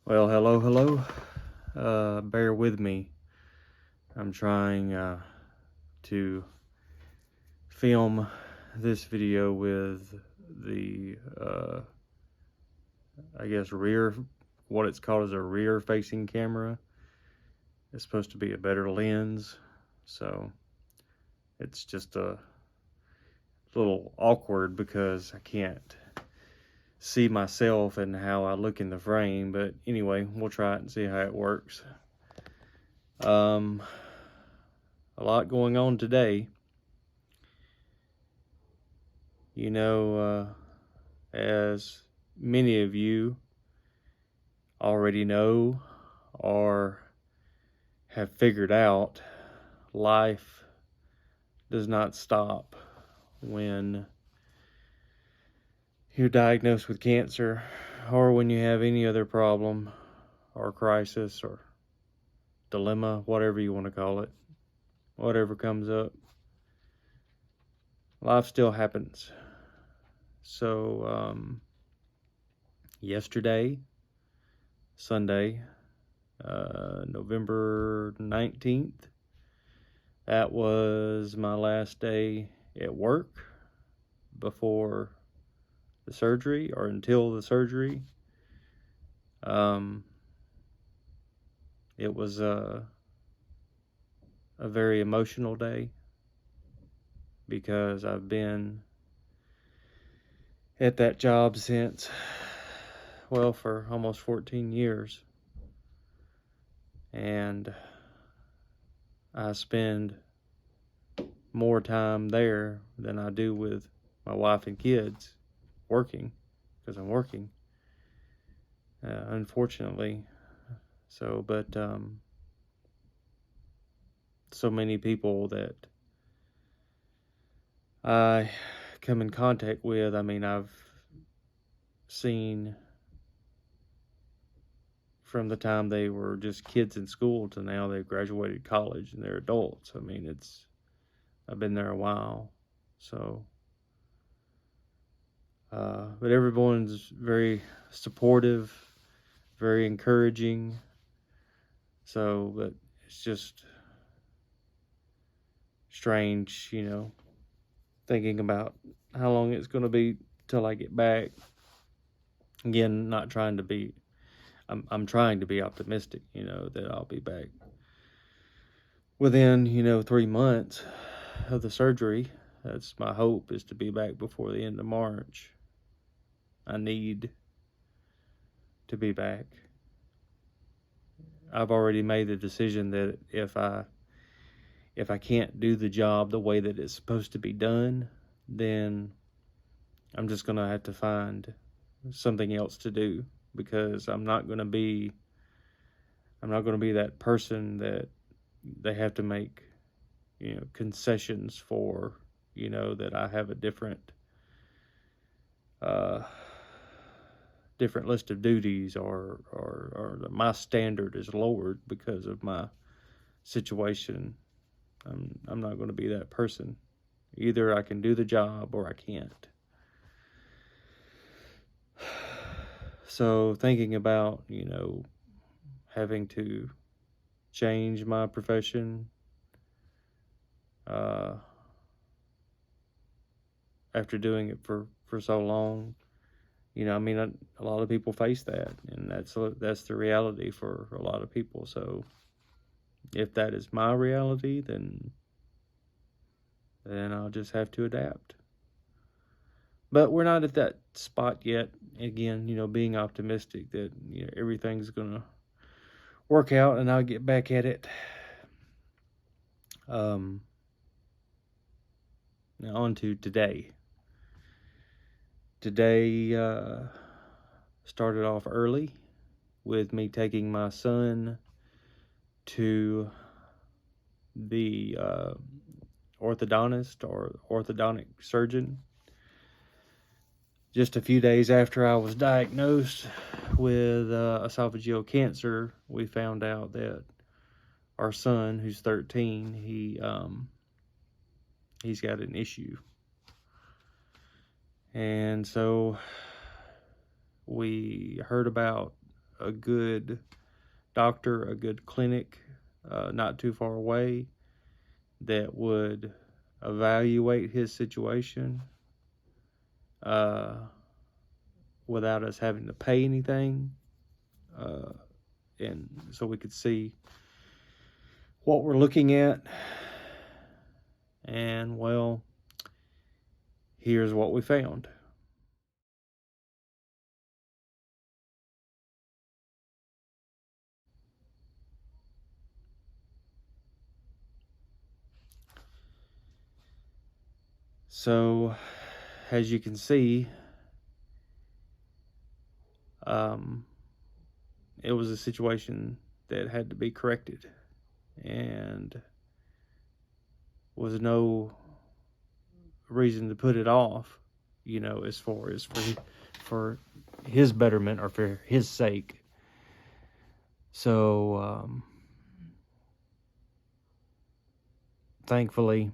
Well, hello. Bear with me. I'm trying to film this video with the, I guess, what it's called is a rear facing camera. It's supposed to be a better lens, so it's just a little awkward because I can't see myself and how I look in the frame. But anyway, we'll try it and see how it works. A lot going on today. You know, as many of you already know or have figured out, life does not stop when you're diagnosed with cancer or when you have any other problem or crisis or dilemma, whatever you want to call it, whatever comes up. Life still happens. So, yesterday, Sunday, November 19th, that was my last day at work before the surgery, or until the surgery. It was a very emotional day because I've been at that job since, well, for almost 14 years. And I spend more time there than I do with my wife and kids working, because I'm working, unfortunately. So, but so many people that I come in contact with, I mean, I've seen from the time they were just kids in school to now they've graduated college and they're adults. I mean, I've been there a while. So, but everyone's very supportive, very encouraging. So, but it's just strange, thinking about how long it's going to be till I get back. Again, not trying to be, I'm trying to be optimistic, that I'll be back within, 3 months of the surgery. That's my hope, is to be back before the end of March. I need to be back. I've already made the decision that if I can't do the job the way that it's supposed to be done, then I'm just going to have to find something else to do, because I'm not going to be that person that they have to make, concessions for, that I have a different list of duties, or my standard is lowered because of my situation. I'm not going to be that person. Either I can do the job or I can't. So thinking about, having to change my profession after doing it for so long, I mean, a lot of people face that, and that's the reality for a lot of people. So if that is my reality, then I'll just have to adapt. But we're not at that spot yet. Again, being optimistic that everything's gonna work out and I'll get back at it. Now on to today. Today started off early with me taking my son to the orthodontist or orthodontic surgeon. Just a few days after I was diagnosed with esophageal cancer, we found out that our son, who's 13, he's got an issue. And so we heard about a good doctor, a good clinic, not too far away, that would evaluate his situation without us having to pay anything, and so we could see what we're looking at. And well, here's what we found. So, as you can see, it was a situation that had to be corrected, and was no reason to put it off, as far as for his betterment or for his sake. So, thankfully,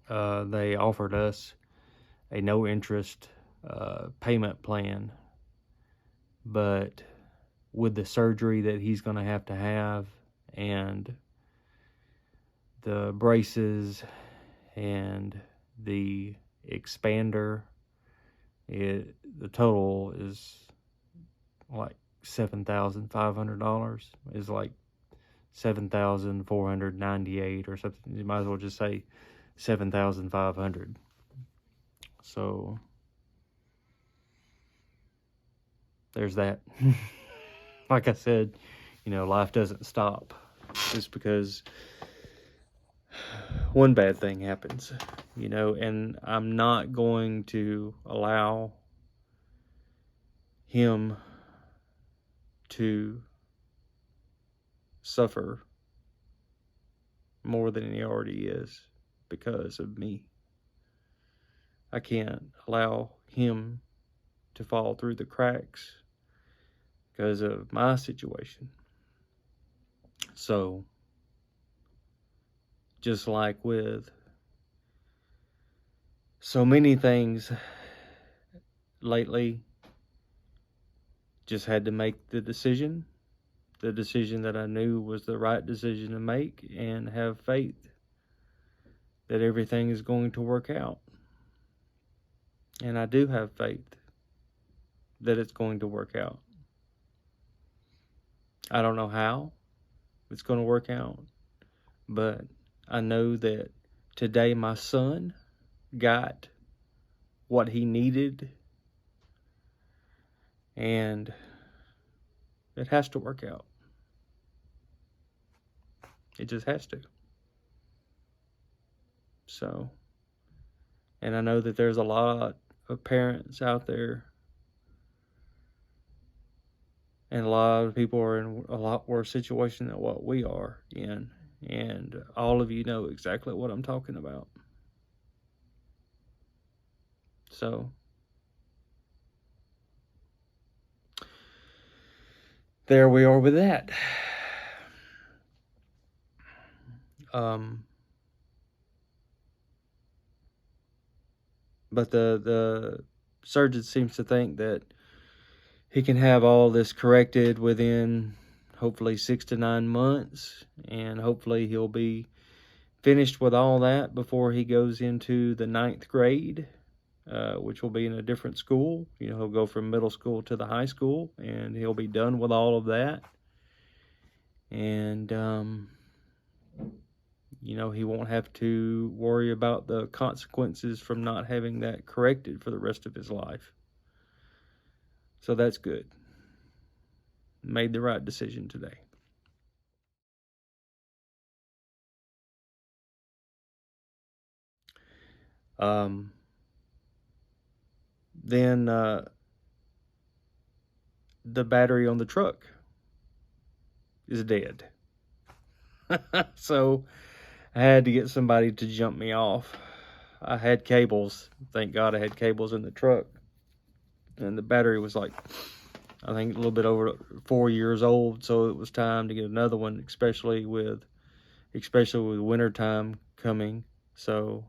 they offered us a no interest payment plan, but with the surgery that he's going to have and the braces and the expander, the total is like $7,500. Is like 7,498 or something. You might as well just say 7,500. So there's that. Like I said, life doesn't stop just because one bad thing happens, and I'm not going to allow him to suffer more than he already is because of me. I can't allow him to fall through the cracks because of my situation. So, just like with so many things lately, just had to make the decision that I knew was the right decision to make, and have faith that everything is going to work out. And I do have faith that it's going to work out. I don't know how it's going to work out, but I know that today my son got what he needed, and it has to work out. It just has to. So, and I know that there's a lot of parents out there, and a lot of people are in a lot worse situation than what we are in. And all of you know exactly what I'm talking about. So, there we are with that. But the surgeon seems to think that he can have all this corrected within hopefully 6 to 9 months, and hopefully he'll be finished with all that before he goes into the 9th grade, which will be in a different school. He'll go from middle school to the high school, and he'll be done with all of that. And, he won't have to worry about the consequences from not having that corrected for the rest of his life. So that's good. Made the right decision today. Then the battery on the truck is dead. So I had to get somebody to jump me off. I had cables. Thank God I had cables in the truck. And the battery was like, I think a little bit over 4 years old. So it was time to get another one, especially with winter time coming. So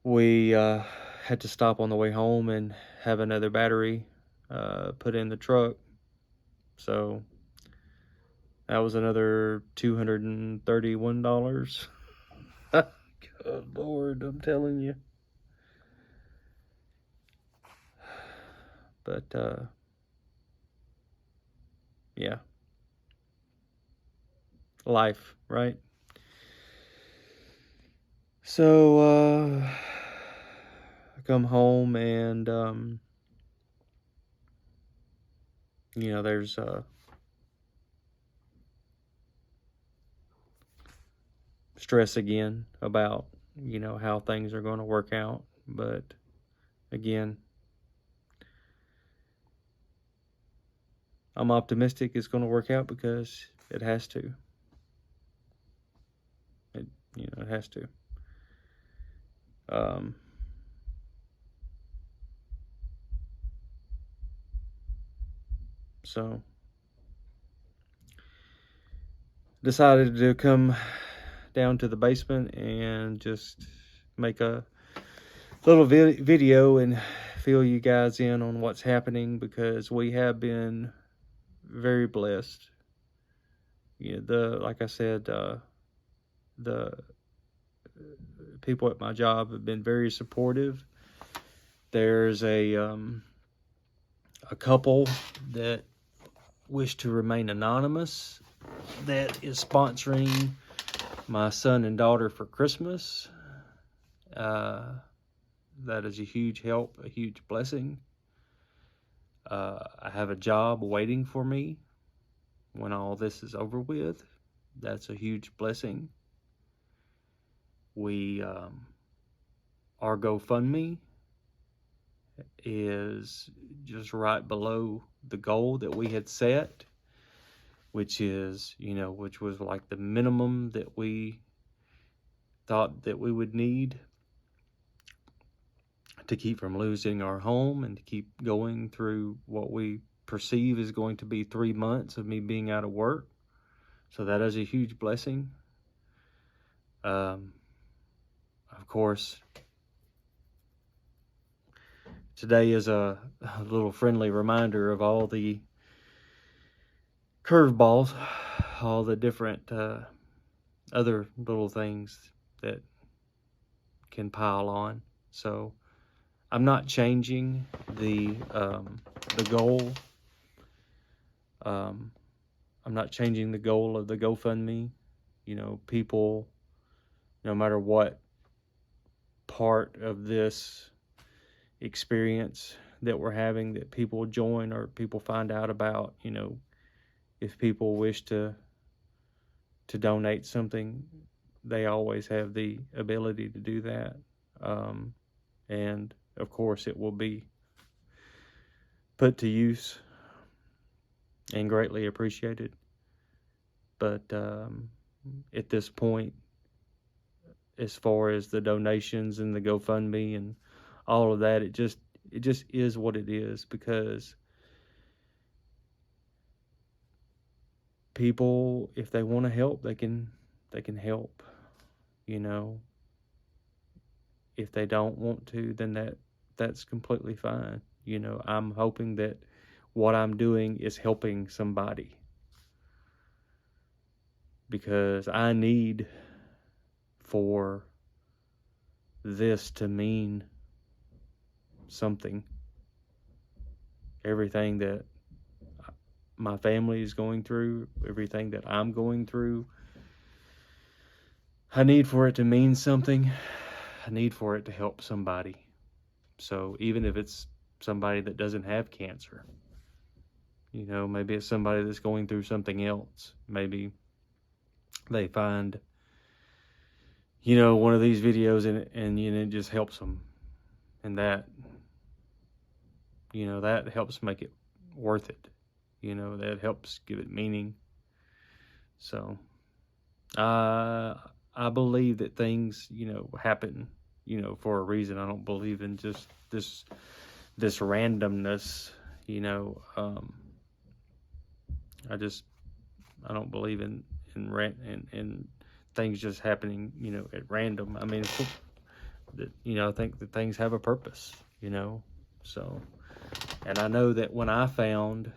we had to stop on the way home and have another battery put in the truck. So that was another $231. Good Lord, I'm telling you. But yeah, life, right? So I come home and there's stress again about how things are going to work out. But again, I'm optimistic it's going to work out because it has to. It has to. So decided to come down to the basement and just make a little video and fill you guys in on what's happening, because we have been very blessed. Like I said, the people at my job have been very supportive. There's a couple that wish to remain anonymous that is sponsoring my son and daughter for Christmas. That is a huge help, a huge blessing. I have a job waiting for me when all this is over with. That's a huge blessing. Our GoFundMe is just right below the goal that we had set, which was like the minimum that we thought that we would need to keep from losing our home and to keep going through what we perceive is going to be 3 months of me being out of work. So that is a huge blessing. Of course, today is a little friendly reminder of all the curveballs, all the different other little things that can pile on. So I'm not changing the goal. I'm not changing the goal of the GoFundMe. People, no matter what part of this experience that we're having that people join or people find out about, if people wish to donate something, they always have the ability to do that. And of course it will be put to use and greatly appreciated. But at this point, as far as the donations and the GoFundMe and all of that, it just is what it is, because people, if they want to help, they can help. If they don't want to, then that's completely fine. I'm hoping that what I'm doing is helping somebody, because I need for this to mean something. Everything that my family is going through, everything that I'm going through, I need for it to mean something. I need for it to help somebody. So even if it's somebody that doesn't have cancer, maybe it's somebody that's going through something else. Maybe they find, one of these videos and it just helps them. And that, that helps make it worth it. That helps give it meaning. So, I believe that things, happen, for a reason. I don't believe in just this randomness, I don't believe in things just happening, at random. I mean, I think that things have a purpose, so And I know that when I found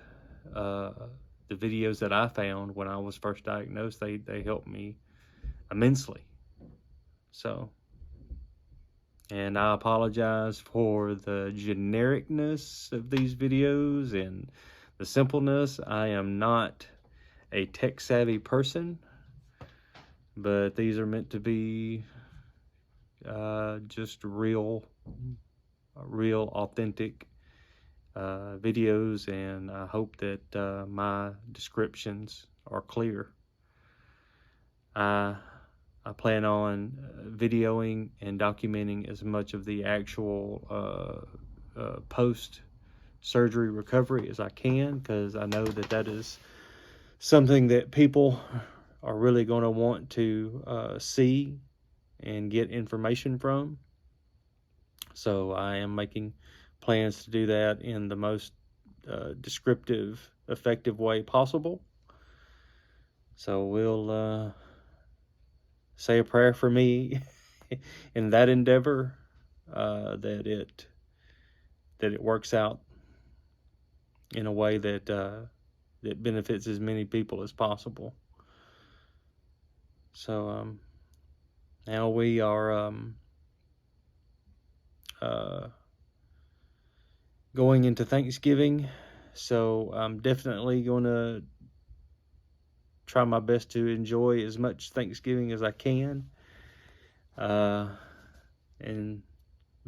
the videos that I found when I was first diagnosed, they helped me immensely. So, and I apologize for the genericness of these videos and the simpleness. I am not a tech savvy person, but these are meant to be just real, authentic videos, and I hope that my descriptions are clear. I plan on videoing and documenting as much of the actual post-surgery recovery as I can, because I know that that is something that people are really going to want to see and get information from. So I am making plans to do that in the most descriptive, effective way possible. So we'll say a prayer for me in that endeavor, that it works out in a way that that benefits as many people as possible. So now we are going into Thanksgiving, so I'm definitely going to try my best to enjoy as much Thanksgiving as I can, and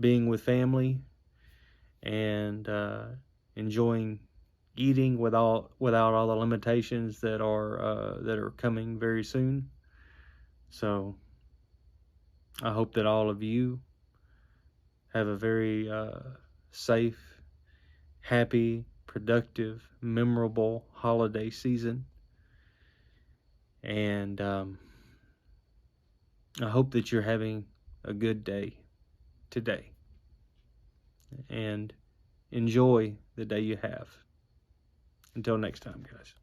being with family, and enjoying eating without all the limitations that are coming very soon. So I hope that all of you have a very safe, happy, productive, memorable holiday season. And I hope that you're having a good day today. And enjoy the day you have. Until next time, guys.